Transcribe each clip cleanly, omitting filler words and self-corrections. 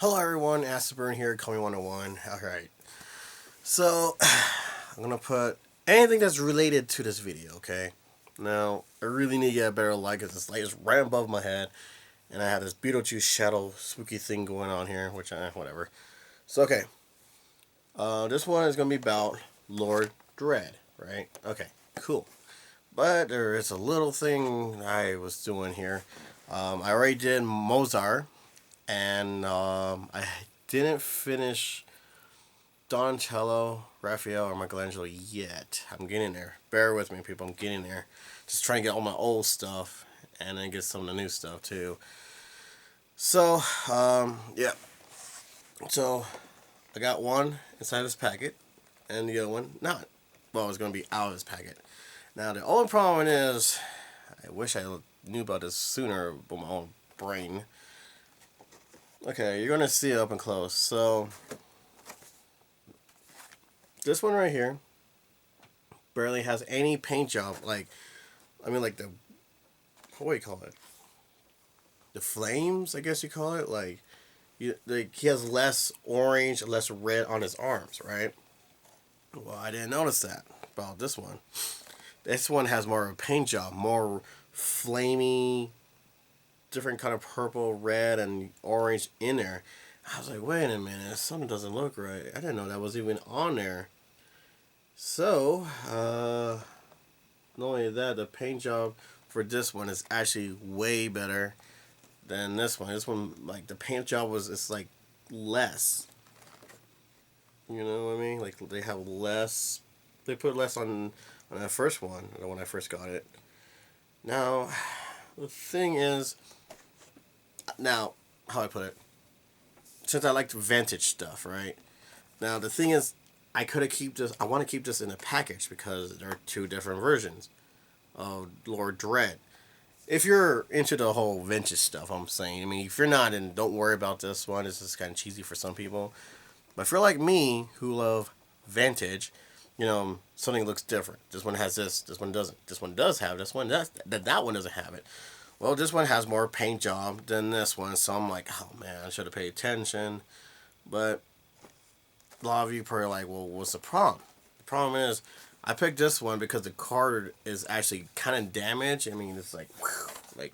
Hello everyone, Asperburn here, Call Me 101. Alright, so I'm gonna put anything that's related to this video, okay? Now, I really need to get a better light because this light is right above my head, and I have this Beetlejuice shadow spooky thing going on here, whatever. So, okay, this one is gonna be about Lord Dread, right? Okay, cool. But there is a little thing I was doing here. I already did Mozar, and I didn't finish Donatello, Raphael, or Michelangelo yet. I'm getting there. Bear with me, people. I'm getting there. Just trying to get all my old stuff and then get some of the new stuff too. So, yeah. So, I got one inside this packet, and the other one not. Well, it's going to be out of this packet. Now, the only problem is, I wish I knew about this sooner with my own brain. Okay, you're going to see it up and close. So, this one right here barely has any paint job. Like the, what do you call it? The flames, I guess you call it. He has less orange, less red on his arms, right? Well, I didn't notice that about this one. This one has more of a paint job, more flamey, different kind of purple, red, and orange in there. I was like, wait a minute, something doesn't look right. I didn't know that was even on there. So, not only that, the paint job for this one is actually way better than this one. This one, like, the paint job it's like less. You know what I mean? Like, they have less. They put less on that first one when I first got it. Now, the thing is, now, how I put it, since I like vintage stuff, right? Now, the thing is, I want to keep this in a package because there are two different versions of Lord Dread. If you're into the whole vintage stuff, I'm saying, I mean, if you're not, then don't worry about this one. This is kind of cheesy for some people. But if you're like me, who love vintage, something looks different. This one has this one doesn't. This one does have this one, that one doesn't have it. Well, this one has more paint job than this one, so I'm like, oh man, I should have paid attention. But a lot of you probably are like, well, what's the problem? The problem is, I picked this one because the card is actually kind of damaged. I mean, it's like, like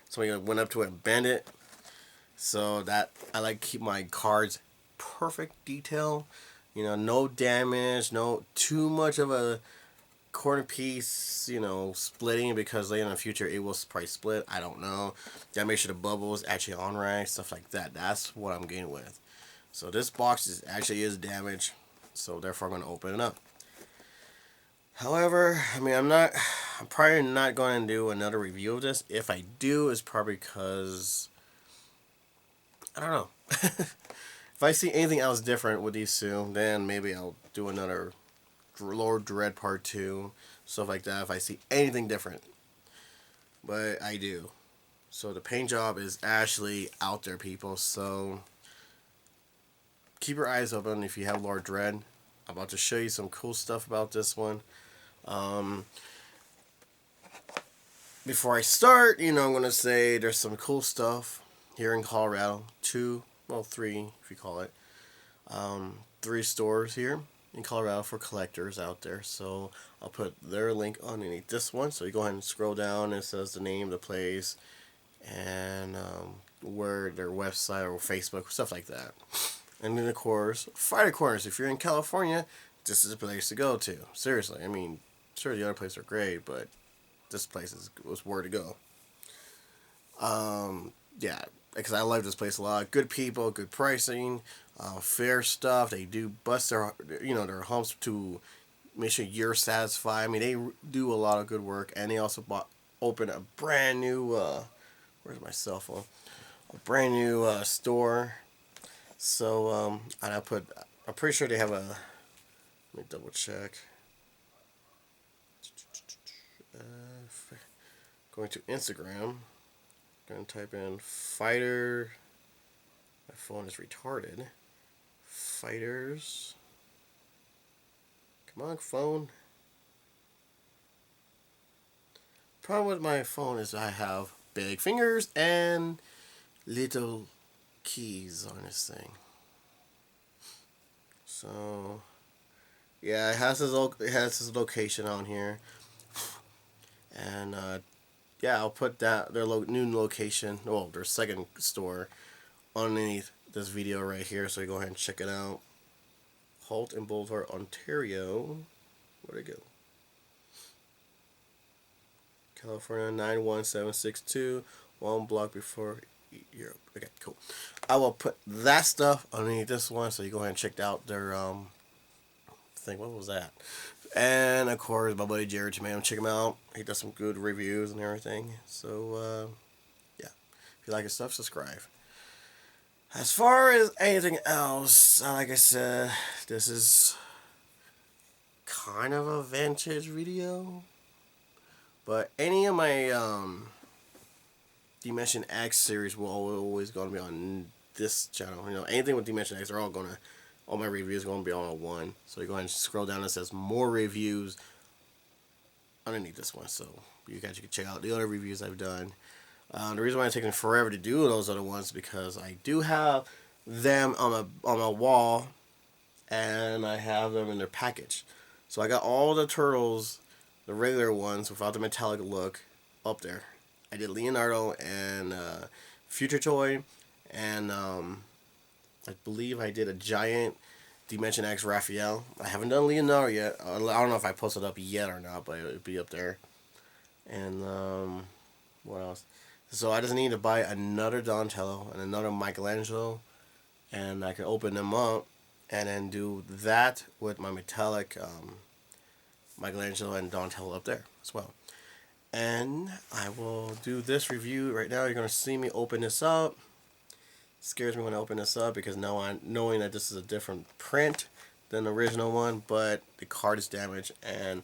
somebody went up to it and bent it. So that I like to keep my cards perfect detail. No damage, no too much of a corner piece, splitting because later in the future it will probably split. I don't know. Gotta make sure the bubble is actually on right, stuff like that. That's what I'm getting with. So this box actually is damaged, so therefore I'm going to open it up. However, I mean, I'm probably not going to do another review of this. If I do, it's probably because, I don't know. If I see anything else different with these two, then maybe I'll do another Lord Dread Part 2, stuff like that, if I see anything different. But I do. So the paint job is actually out there, people, so keep your eyes open if you have Lord Dread. I'm about to show you some cool stuff about this one. Before I start, I'm going to say there's some cool stuff here in Colorado. Three, if you call it. 3 stores here in Colorado for collectors out there. So I'll put their link underneath this one. So you go ahead and scroll down. It says the name of the place and where their website or Facebook, stuff like that. And then, of course, Friday Corners. If you're in California, this is a place to go to. Seriously. I mean, sure, the other places are great, but this place was where to go. Yeah, because I love this place a lot. Good people, good pricing, fair stuff. They do bust their humps to make sure you're satisfied. I mean, they do a lot of good work, and they also opened a brand new. Where's my cell phone? A brand new store. So and I'm pretty sure they have a. Let me double check. Going to Instagram. Going to type in fighter. My phone is retarded. Fighters. Come on, phone. Problem with my phone is I have big fingers and little keys on this thing. So yeah, it has his location on here, and yeah, I'll put that their new location, well, their second store, underneath this video right here, so you go ahead and check it out. Holt and Boulevard, Ontario. Where'd it go? California 91762, one block before Europe. Okay, cool. I will put that stuff underneath this one, so you go ahead and check out their thing. What was that? And of course, my buddy Jared Tomato, check him out. He does some good reviews and everything. So yeah, if you like his stuff, subscribe. As far as anything else, like I said, this is kind of a vintage video. But any of my Dimension X series will always going to be on this channel. You know, anything with Dimension X are all going to, all my reviews are going to be all on one. So you go ahead and scroll down and it says more reviews underneath this one. So you guys can check out the other reviews I've done. The reason why it's taking forever to do those other ones is because I do have them on my wall, and I have them in their package. So I got all the turtles, the regular ones without the metallic look, up there. I did Leonardo and Fugitoid, and I believe I did a giant Dimension X Raphael. I haven't done Leonardo yet. I don't know if I posted it up yet or not, but it'll be up there. And what else? So I just need to buy another Donatello and another Michelangelo, and I can open them up and then do that with my metallic Michelangelo and Donatello up there as well. And I will do this review right now. You're going to see me open this up. It scares me when I open this up because now I'm knowing that this is a different print than the original one, but the card is damaged, and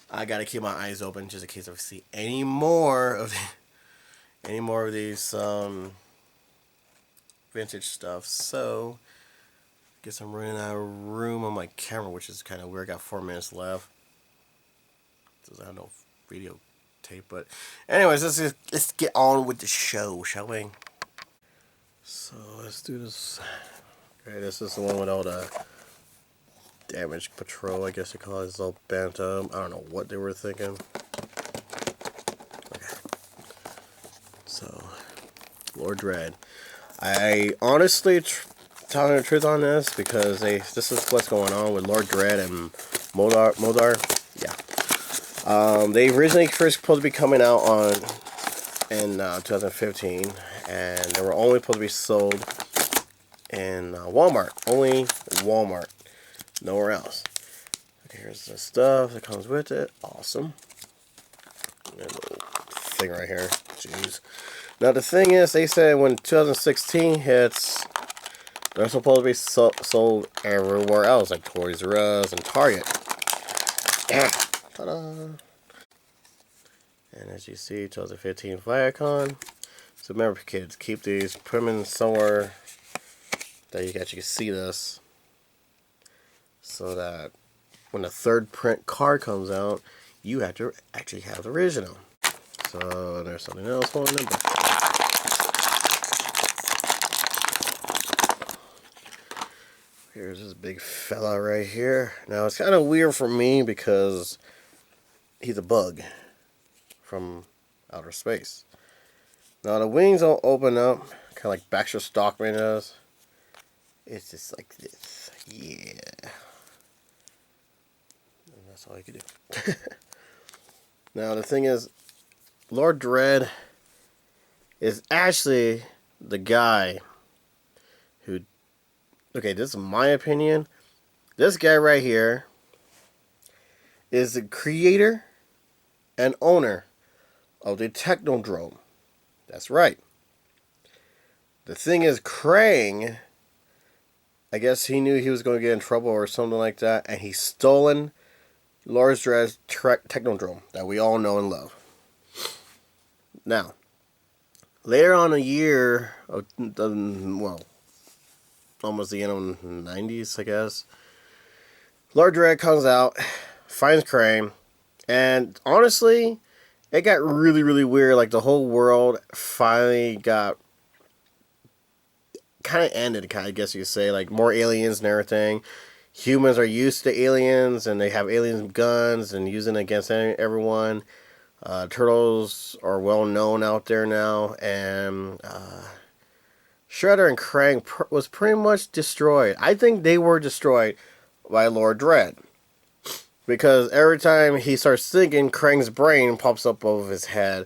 I got to keep my eyes open just in case I see any more of these vintage stuff. So guess I'm running out of room on my camera, which is kind of weird. I got 4 minutes left. I don't know video tape, but anyways, let's get on with the show, shall we? So let's do this. Okay, this is the one with all the damaged patrol, I guess you call it. It's all bent up. I don't know what they were thinking. Okay. So, Lord Dregg. I honestly, telling the truth on this, because this is what's going on with Lord Dregg and Mozar. Yeah. They originally first supposed to be coming out in 2015, and they were only supposed to be sold in Walmart. Only Walmart. Nowhere else. Okay, here's the stuff that comes with it. Awesome. And a little thing right here. Jeez. Now the thing is, they said when 2016 hits, they're supposed to be sold everywhere else, like Toys R Us and Target. Ta-da! And as you see, 2015 Viacom. So remember, kids, keep these, put them in somewhere that you can actually see this, so that when the third print card comes out, you have to actually have the original. So there's something else on them. Here's this big fella right here. Now it's kind of weird for me because he's a bug from outer space. Now the wings don't open up, kind of like Baxter Stockman does. It's just like this. Yeah. And that's all you can do. Now the thing is, Lord Dregg is actually the guy who, okay, this is my opinion. This guy right here is the creator and owner of the Technodrome. That's right. The thing is, Krang, I guess he knew he was going to get in trouble or something like that, and he stolen Lord Dregg's Technodrome that we all know and love. Now, later on a year, well, almost the end of the 90s, I guess, Lord Dregg comes out, finds Krang, and honestly, it got really, really weird. Like, the whole world finally got kind of ended, I guess you could say, like more aliens and everything. Humans are used to aliens, and they have alien guns and using it against everyone. Turtles are well known out there now, and Shredder and Krang was pretty much destroyed. I think they were destroyed by Lord Dredd. Because every time he starts thinking, Krang's brain pops up over his head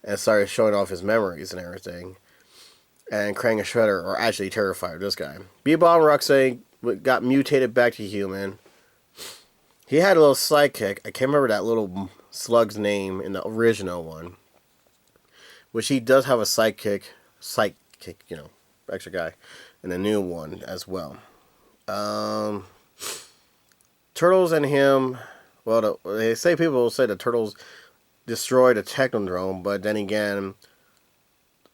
and starts showing off his memories and everything. And Krang and Shredder are actually terrified of this guy. Bebop and Rocksteady got mutated back to human. He had a little sidekick. I can't remember that little slug's name in the original one. Which he does have a sidekick, extra guy, in the new one as well. Turtles and him, well, they say people will say the Turtles destroyed a Technodrome, but then again,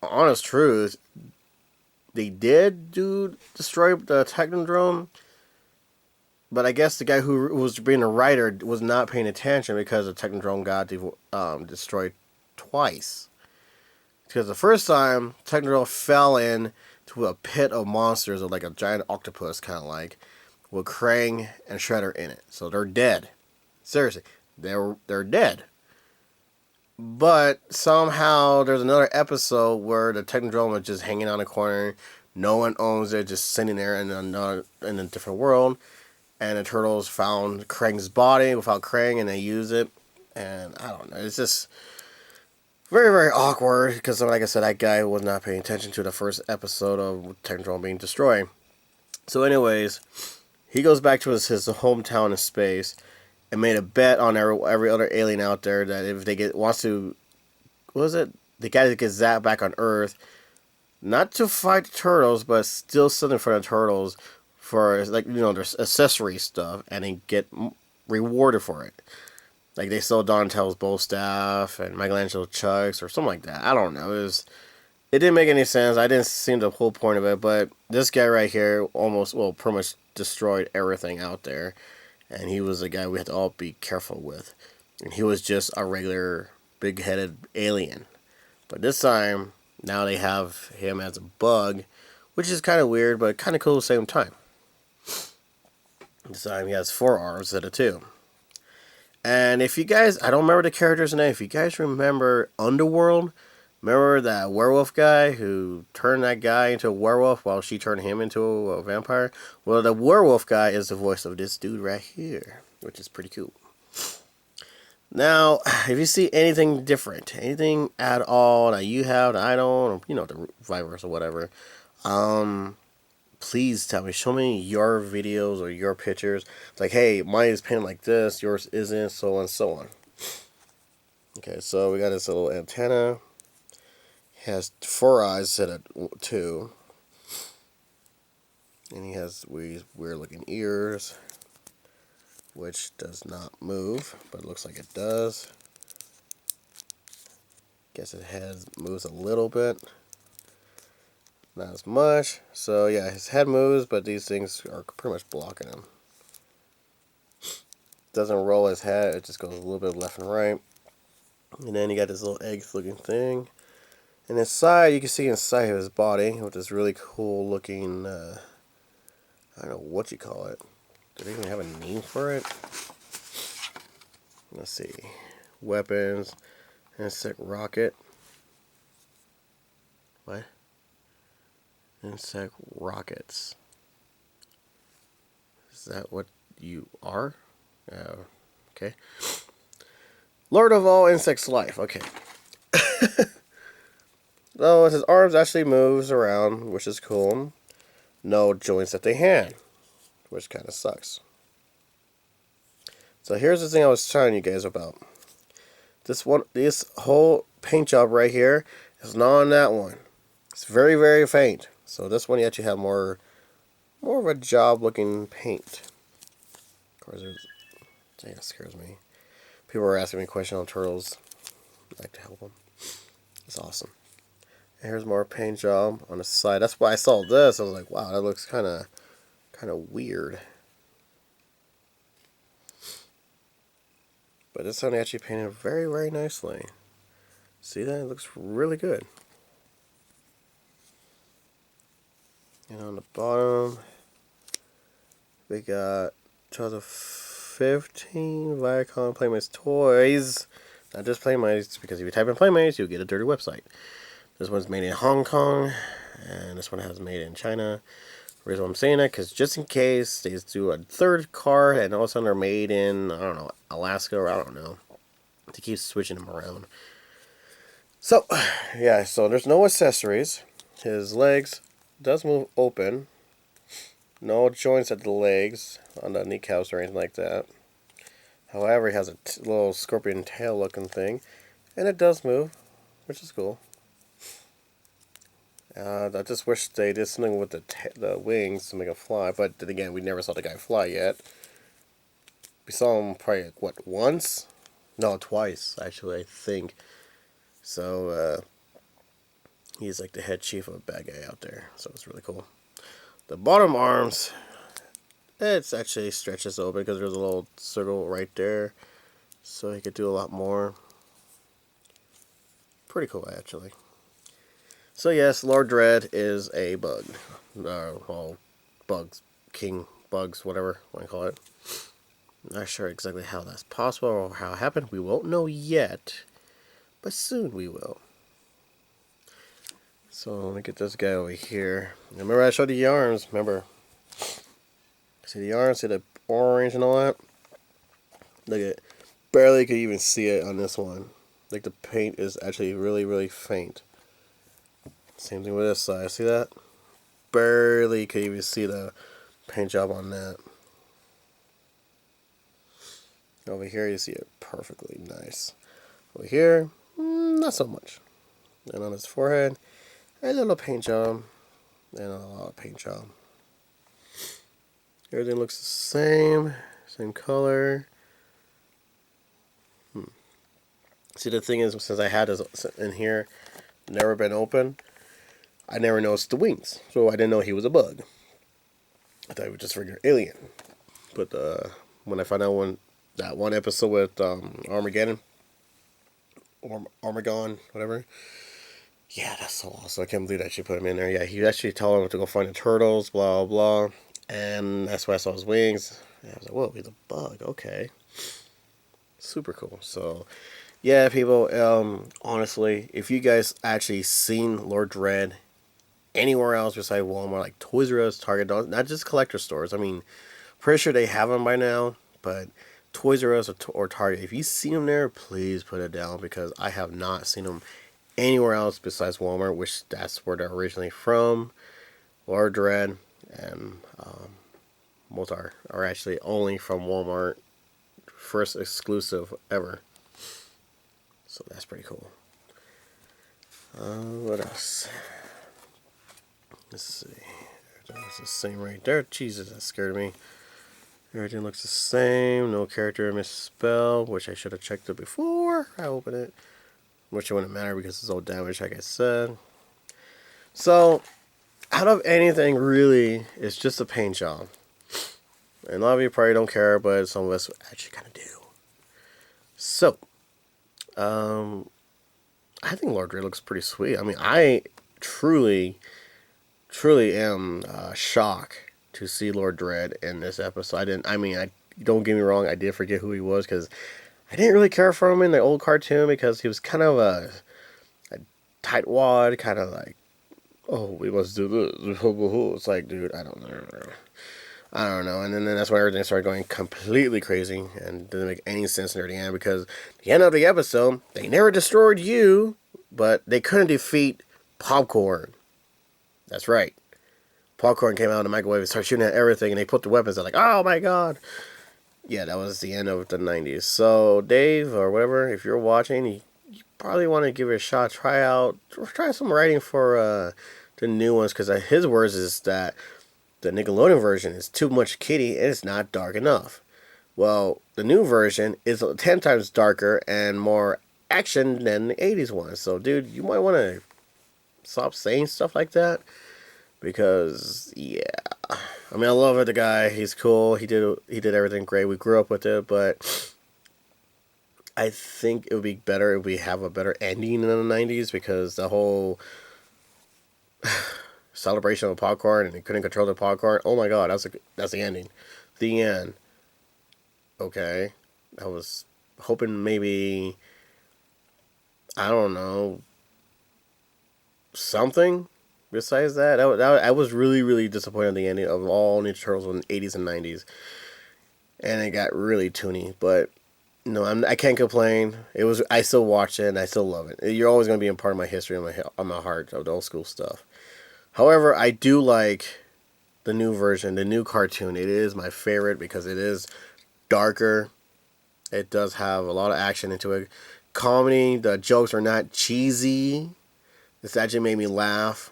honest truth, they did destroy the Technodrome, but I guess the guy who was being a writer was not paying attention because the Technodrome got destroyed twice. Because the first time, Technodrome fell into a pit of monsters, like a giant octopus, kind of like, with Krang and Shredder in it. So they're dead. Seriously, they're dead. But somehow there's another episode where the Technodrome is just hanging on a corner. No one owns it, just sitting there in a different world. And the Turtles found Krang's body without Krang, and they use it. And I don't know, it's just very, very awkward. Because like I said, that guy was not paying attention to the first episode of Technodrome being destroyed. So anyways, he goes back to his hometown in space and made a bet on every other alien out there that if they they got to get zapped back on Earth, not to fight the Turtles, but still something for the Turtles for, like, their accessory stuff, and they get rewarded for it. Like, they sold Donatello's bow staff and Michelangelo chucks or something like that. I don't know. It didn't make any sense. I didn't see the whole point of it, but this guy right here pretty much destroyed everything out there. And he was the guy we had to all be careful with. And he was just a regular big-headed alien. But this time, now they have him as a bug, which is kind of weird, but kind of cool at the same time. This time he has 4 arms instead of 2. And if you guys, I don't remember the character's name, if you guys remember Underworld, remember that werewolf guy who turned that guy into a werewolf while she turned him into a vampire? Well, the werewolf guy is the voice of this dude right here, which is pretty cool. Now, if you see anything different, anything at all that you have that I don't, or, the virus or whatever, please tell me. Show me your videos or your pictures. It's like, hey, mine is painted like this, yours isn't, so on and so on. Okay, so we got this little antenna. Has 4 eyes instead of 2. And he has weird looking ears, which does not move, but it looks like it does. Guess his head moves a little bit. Not as much. So yeah, his head moves, but these things are pretty much blocking him. Doesn't roll his head, it just goes a little bit left and right. And then you got this little egg looking thing. And inside, you can see inside of his body, with this really cool looking, I don't know what you call it. Do they even have a name for it? Let's see. Weapons. Insect rocket. What? Insect rockets. Is that what you are? Okay. Lord of all insects' life. Okay. Though his arms actually moves around, which is cool. No joints at the hand, which kind of sucks. So here's the thing I was telling you guys about. This whole paint job right here is not on that one. It's very, very faint. So this one you actually have more of a job-looking paint. Of course, that scares me. People are asking me questions on turtles. I'd like to help them. It's awesome. Here's more paint job on the side. That's why I saw this. I was like, wow, that looks kind of weird. But this one actually painted very, very nicely. See that? It looks really good. And on the bottom, we got 2015 Viacom Playmates Toys. Not just Playmates, because if you type in Playmates, you'll get a dirty website. This one's made in Hong Kong, and this one has made in China. The reason why I'm saying that, because just in case they do a third card, and all of a sudden they're made in, I don't know, Alaska, or I don't know. They keep switching them around. So, yeah, so there's no accessories. His legs does move open. No joints at the legs, on the kneecaps or anything like that. However, he has a little scorpion tail looking thing. And it does move, which is cool. I just wish they did something with the wings to make it fly. But then again, we never saw the guy fly yet. We saw him probably, what, once? No, twice, actually, I think. So, he's like the head chief of a bad guy out there. So it's really cool. The bottom arms, it's actually stretches open because there's a little circle right there. So he could do a lot more. Pretty cool, actually. So yes, Lord Dregg is a bug. Well, bugs. King bugs, whatever you want to call it. Not sure exactly how that's possible or how it happened. We won't know yet. But soon we will. So let me get this guy over here. Remember I showed you the arms, remember? See the arms, see the orange and all that? Look at it. Barely could even see it on this one. Like the paint is actually really, really faint. Same thing with this side. See that? Barely could even see the paint job on that. Over here you see it perfectly nice. Over here, not so much. And on his forehead, a little paint job. And a lot of paint job. Everything looks the same. Same color. See, the thing is, since I had this in here, never been open, I never noticed the wings. So I didn't know he was a bug. I thought he was just a regular alien. But when I found out that one episode with Armageddon, or Armagon, whatever, yeah, that's so awesome. I can't believe that she put him in there. Yeah, he actually told him to go find the turtles, blah, blah, blah. And that's why I saw his wings. And I was like, whoa, he's a bug. Okay. Super cool. So, yeah, people, honestly, if you guys actually seen Lord Dregg anywhere else besides Walmart, like Toys R Us, Target, not just collector stores. I mean, pretty sure they have them by now, but Toys R Us or Target, if you see them there, please put it down because I have not seen them anywhere else besides Walmart, which that's where they're originally from. Lord Dregg and Mozar are actually only from Walmart. First exclusive ever. So that's pretty cool. What else? Let's see. Everything looks the same right there. Jesus, that scared me. Everything looks the same. No character misspelled, which I should have checked it before I opened it. Which it wouldn't matter because it's all damaged, like I said. So, out of anything, really, it's just a paint job. And a lot of you probably don't care, but some of us actually kind of do. So, I think Lord Dregg looks pretty sweet. I mean, I truly am shocked to see Lord Dregg in this episode. I don't get me wrong, I did forget who he was because I didn't really care for him in the old cartoon because he was kind of a tightwad, kind of like, oh, we must do this. It's like, dude, I don't know. And then that's when everything started going completely crazy and didn't make any sense near the end because the end of the episode, they never destroyed you, but they couldn't defeat Popcorn. That's right. Popcorn came out of the microwave and started shooting at everything, and they put the weapons. They're like, oh my god. Yeah, that was the end of the 90s. So, Dave, or whatever, if you're watching, you probably want to give it a shot. Try some writing for the new ones, because his words is that the Nickelodeon version is too much kiddie and it's not dark enough. Well, the new version is 10 times darker and more action than the 80s one. So, dude, you might want to stop saying stuff like that. Because, yeah. I mean, I love the guy. He's cool. He did everything great. We grew up with it, but I think it would be better if we have a better ending in the 90s because the whole celebration of popcorn and he couldn't control the popcorn. Oh my god, that's the ending. The end. Okay. I was hoping maybe, I don't know, something besides that. I was really, really disappointed in the ending of all Ninja Turtles in the 80s and 90s. And it got really toony. But no, I can't complain. I still watch it and I still love it. You're always going to be a part of my history and my heart of the old school stuff. However, I do like the new version, the new cartoon. It is my favorite because it is darker. It does have a lot of action into it. Comedy, the jokes are not cheesy. This actually made me laugh.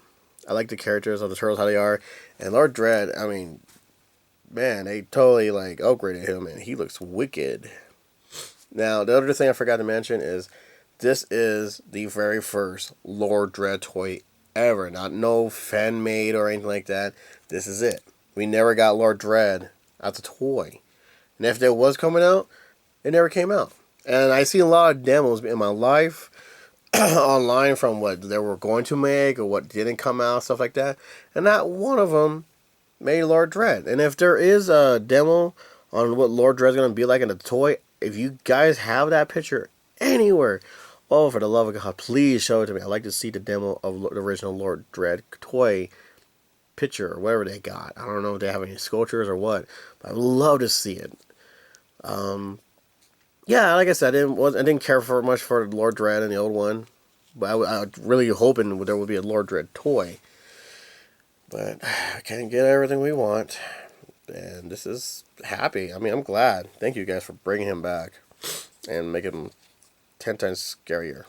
I like the characters of the Turtles, how they are. And Lord Dredd, I mean, man, they totally like upgraded him and he looks wicked. Now, the other thing I forgot to mention is this is the very first Lord Dredd toy ever. Not no fan made or anything like that. This is it. We never got Lord Dredd as a toy. And if there was coming out, it never came out. And I see a lot of demos in my life online from what they were going to make or what didn't come out, stuff like that. And not one of them made Lord Dredd. And if there is a demo on what Lord Dredd's going to be like in a toy, if you guys have that picture anywhere, oh, for the love of God, please show it to me. I'd like to see the demo of the original Lord Dredd toy picture or whatever they got. I don't know if they have any sculptures or what, but I'd love to see it. Yeah, like I said, I didn't care for much for Lord Dredd and the old one, but I was really hoping there would be a Lord Dredd toy. But I can't get everything we want, and this is happy. I mean, I'm glad. Thank you guys for bringing him back and making him 10 times scarier.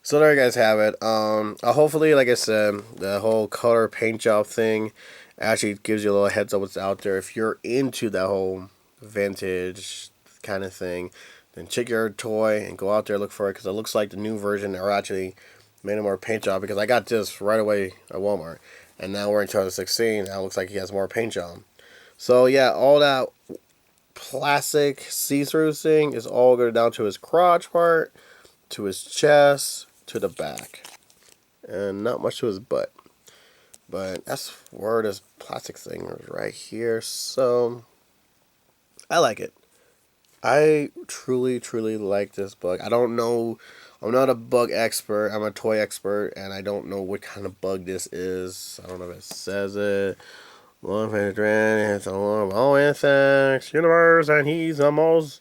So there you guys have it. Hopefully, like I said, the whole color paint job thing actually gives you a little heads up what's out there. If you're into that whole vintage kind of thing, then check your toy and go out there and look for it, because it looks like the new version are actually made a more paint job, because I got this right away at Walmart, and now we're in 2016. Now it looks like he has more paint job. So yeah, all that plastic see-through thing is all going down to his crotch part, to his chest, to the back, and not much to his butt. But that's where this plastic thing is right here. So I like it. I truly, truly like this bug. I don't know. I'm not a bug expert. I'm a toy expert, and I don't know what kind of bug this is. I don't know if it says it. One Dread is one of all insects universe, and he's the most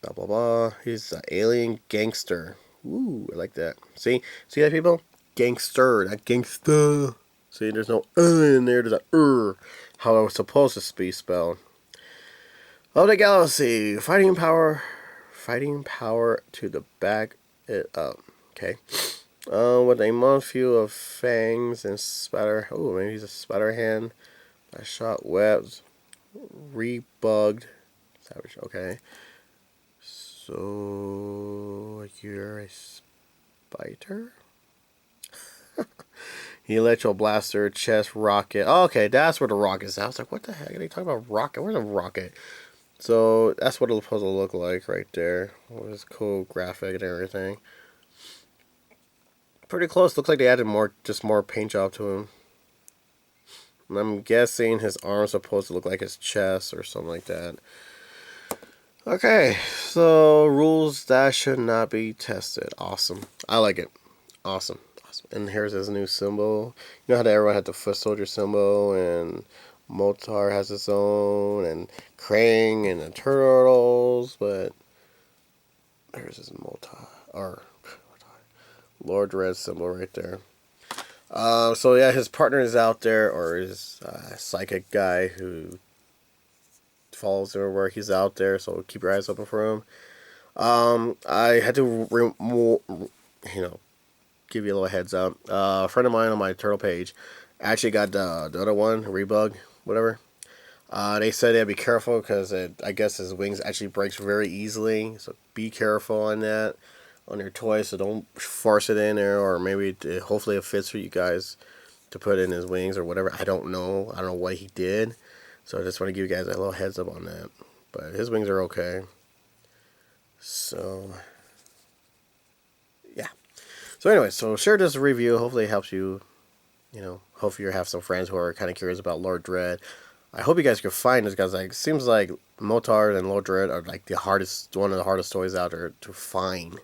blah blah blah. He's an alien gangster. Ooh, I like that. See that, people? Gangster, not gangsta. See, there's no in there. There's a how it was supposed to be spelled. Of the galaxy, fighting power to the back it up. Okay. With a month-view of fangs and spatter. Oh, maybe he's a spatter hand. I shot webs. Rebugged. Savage. Okay. So you're a spider? Electro blaster, chest rocket. Oh, okay, that's where the rocket is. I was like, what the heck are they talking about? Rocket? Where's a rocket? So that's what it'll supposed to look like right there. With this cool graphic and everything. Pretty close. Looks like they added more paint job to him. And I'm guessing his arm's supposed to look like his chest or something like that. Okay, so rules that should not be tested. Awesome. I like it. Awesome. And here's his new symbol. You know how everyone had the foot soldier symbol, and Mozar has his own, and Krang and the Turtles, but there's his Lord Dredd symbol right there. So yeah, his partner is out there, or his psychic guy who follows everywhere. He's out there, so keep your eyes open for him. I had to, give you a little heads up. A friend of mine on my Turtle page actually got the other one, Rebug, whatever. They said they had to be careful because I guess his wings actually breaks very easily. So be careful on that, on your toy. So don't force it in there, or maybe hopefully it fits for you guys to put in his wings or whatever. I don't know. I don't know what he did. So I just want to give you guys a little heads up on that. But his wings are okay. So yeah. So anyway, so share this review. Hopefully it helps you You know, hopefully you have some friends who are kind of curious about Lord Dregg. I hope you guys can find this, because like seems like Mozar and Lord Dregg are like one of the hardest toys out there to find.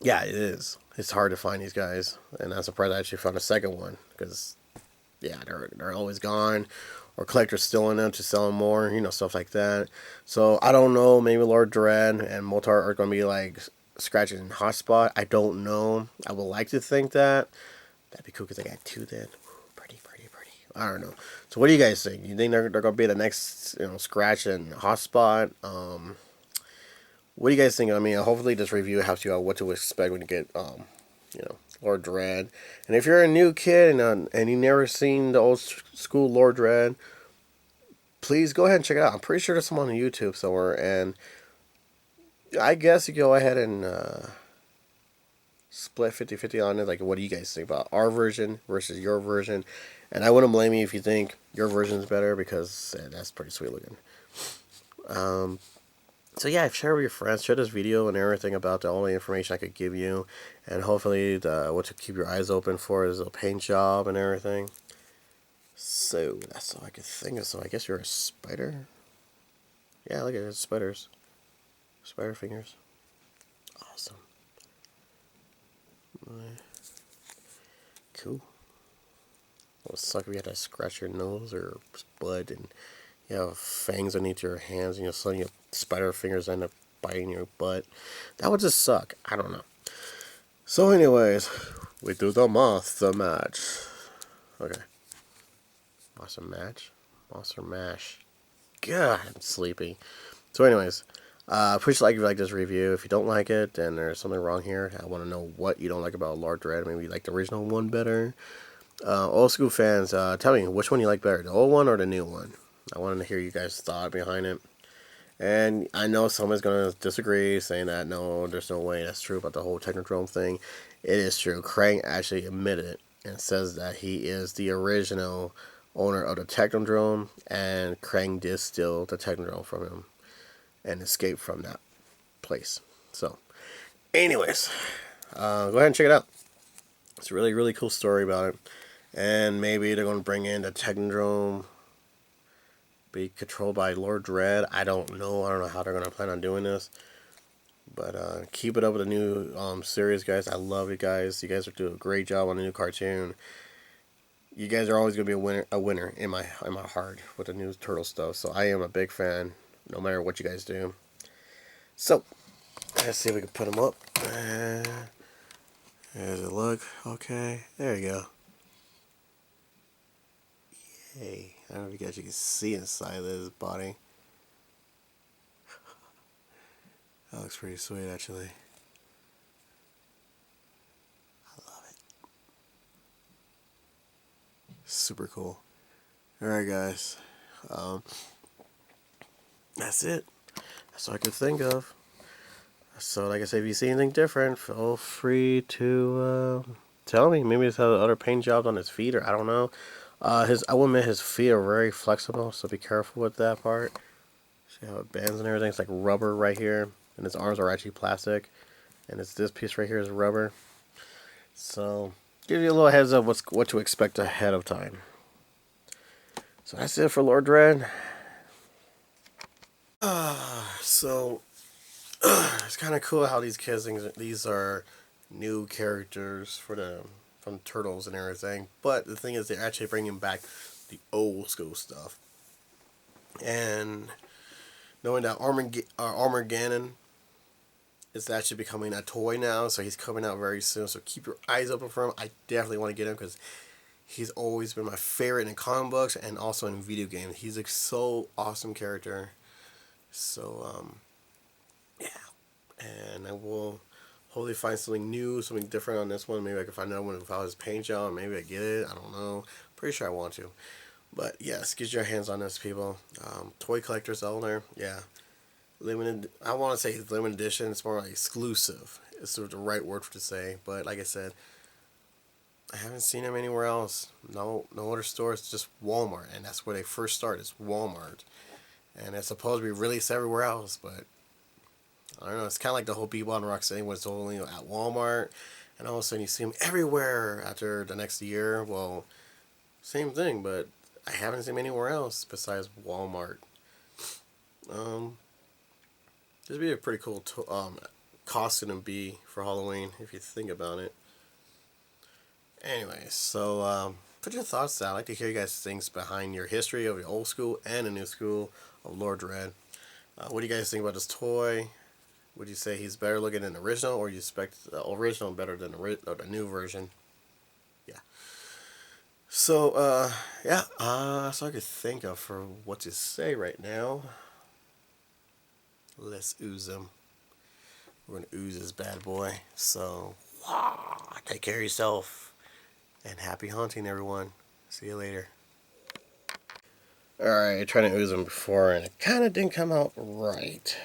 Yeah, it is. It's hard to find these guys, and I'm surprised I actually found a second one, because yeah, they're always gone, or collectors stealing them to sell them more, you know, stuff like that. So I don't know. Maybe Lord Duran and Moltar are going to be like scratching in hotspot. I don't know. I would like to think that that'd be cool, because I got two then. Pretty, pretty, pretty. I don't know. So what do you guys think? You think they're going to be the next, you know, scratch and hotspot? What do you guys think? I mean, hopefully this review helps you out what to expect when you get you know, Lord Dredd. And if you're a new kid and you never seen the old school Lord Dredd, please go ahead and check it out. I'm pretty sure there's some on YouTube somewhere, and I guess you go ahead and split 50-50 on it. Like, what do you guys think about our version versus your version? And I wouldn't blame you if you think your version is better, because that's pretty sweet looking. So yeah, share with your friends, share this video and everything about all the information I could give you, and hopefully what to keep your eyes open for is a paint job and everything. So that's all I could think of. So I guess you're a spider. Yeah, look at it, spiders, spider fingers. Awesome. Cool. It would suck if you had to scratch your nose or butt, and you have fangs underneath your hands, and you're suddenly your spider fingers end up biting your butt. That would just suck. I don't know. So, anyways, we do the monster match. Okay. Monster match? Monster mash. God, I'm sleepy. So, anyways, please like if you like this review. If you don't like it, then there's something wrong here. I want to know what you don't like about Lord Dredd. Maybe you like the original one better. Old school fans, tell me which one you like better, the old one or the new one. I wanted to hear you guys' thought behind it. And I know someone's going to disagree, saying that no, there's no way that's true about the whole Technodrome thing. It is true. Krang actually admitted it and says that he is the original owner of the Technodrome, and Krang did steal the Technodrome from him and escape from that place. So, anyways, go ahead and check it out. It's a really, really cool story about it. And maybe they're going to bring in the Technodrome, be controlled by Lord Dredd. I don't know. I don't know how they're going to plan on doing this. But keep it up with the new series, guys. I love you guys. You guys are doing a great job on the new cartoon. You guys are always going to be a winner in my heart with the new Turtle stuff. So I am a big fan, no matter what you guys do. So let's see if we can put them up. There's a look. Okay, there you go. Hey, I don't know if you guys can see inside of this body. That looks pretty sweet, actually. I love it. Super cool. Alright, guys. That's it. That's all I could think of. So, like I said, if you see anything different, feel free to tell me. Maybe he's had other paint jobs on his feet, or I don't know. I will admit his feet are very flexible, so be careful with that part. See how it bends and everything? It's like rubber right here, and his arms are actually plastic, and this piece right here is rubber. So, give you a little heads up what to expect ahead of time. So that's it for Lord Dredd. So it's kind of cool how these are new characters for from Turtles and everything. But the thing is, they're actually bringing back the old school stuff. And knowing that Armageddon is actually becoming a toy now, so he's coming out very soon. So keep your eyes open for him. I definitely want to get him, because he's always been my favorite in comic books and also in video games. He's a so awesome character. So yeah, and I will hopefully find something new, something different on this one. Maybe I can find another one without his paint job. Maybe I get it. I don't know. Pretty sure I want to. But yes, get your hands on this, people. Toy collectors out there, yeah. Limited. I want to say limited edition. It's more like exclusive. It's sort of the right word to say. But like I said, I haven't seen them anywhere else. No other stores. Just Walmart, and that's where they first start. Is Walmart, and it's supposed to be released everywhere else, but I don't know. It's kind of like the whole Bebop and Rocksteady was only at Walmart, and all of a sudden you see them everywhere after the next year. Well, same thing, but I haven't seen them anywhere else besides Walmart. Um, this would be a pretty cool costume to be for Halloween if you think about it. Anyway, so put your thoughts down. I'd like to hear you guys' things behind your history of your old school and the new school of Lord Dregg. What do you guys think about this toy? Would you say he's better looking than the original, or you expect the original better than the new version? Yeah. So, yeah, that's all I could think of for what to say right now. Let's ooze him. We're gonna ooze this bad boy. So, take care of yourself, and happy hunting, everyone. See you later. Alright, I tried to ooze him before, and it kind of didn't come out right.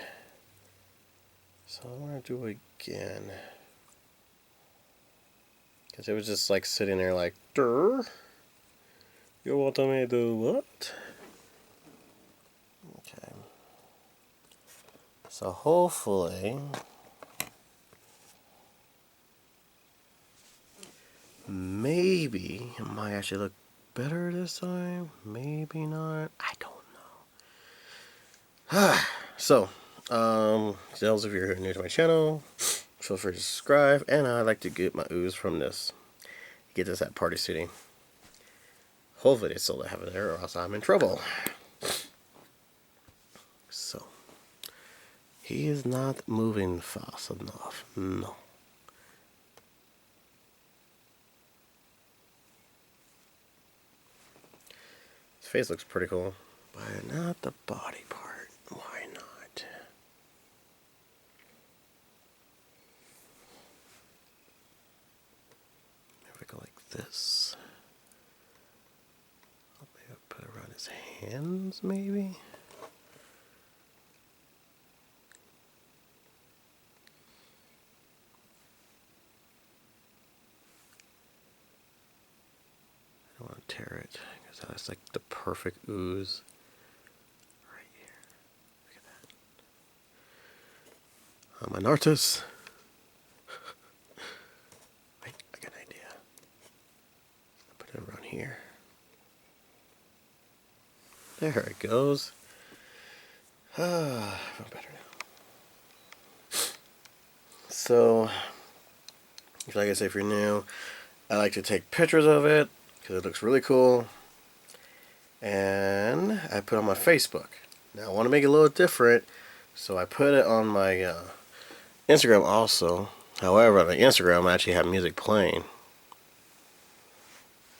So I'm gonna do it again. Because it was just like sitting there like, Durr. You want me to do what? Okay. So hopefully, maybe it might actually look better this time. Maybe not. I don't know. So, those of you who are new to my channel, feel free to subscribe. And I'd like to get my ooze from this. Get this at Party City. Hopefully they still have it there, or else I'm in trouble. So, he is not moving fast enough. No. His face looks pretty cool, but not the body part. Why not? If we go like this. Maybe I'll put it around his hands, maybe? I don't want to tear it, because that's like the perfect ooze. Right here. Look at that. I'm an artist. Wait, I got an idea. I'll put it around here. There it goes. I feel better now. So, like I say, if you're new, I like to take pictures of it because it looks really cool. And I put it on my Facebook. Now I want to make it a little different, so I put it on my Instagram also. However, on the Instagram I actually have music playing.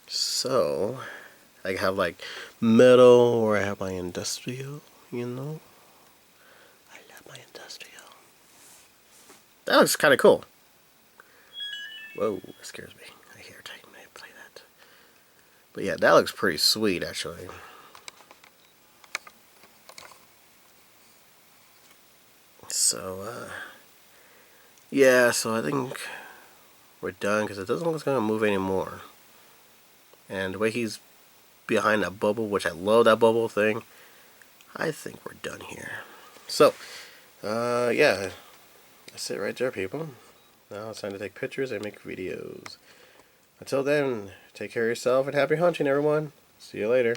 So, I have like metal, or I have my industrial, you know. I love my industrial. That looks kind of cool. Whoa, that scares me. I hear it. I may play that. But yeah, that looks pretty sweet, actually. So, yeah, so I think we're done, because it doesn't look like it's going to move anymore. And the way he's behind that bubble, which I love that bubble thing, I think we're done here. So, yeah, that's it right there, people. Now it's time to take pictures and make videos. Until then, take care of yourself and happy hunting, everyone. See you later.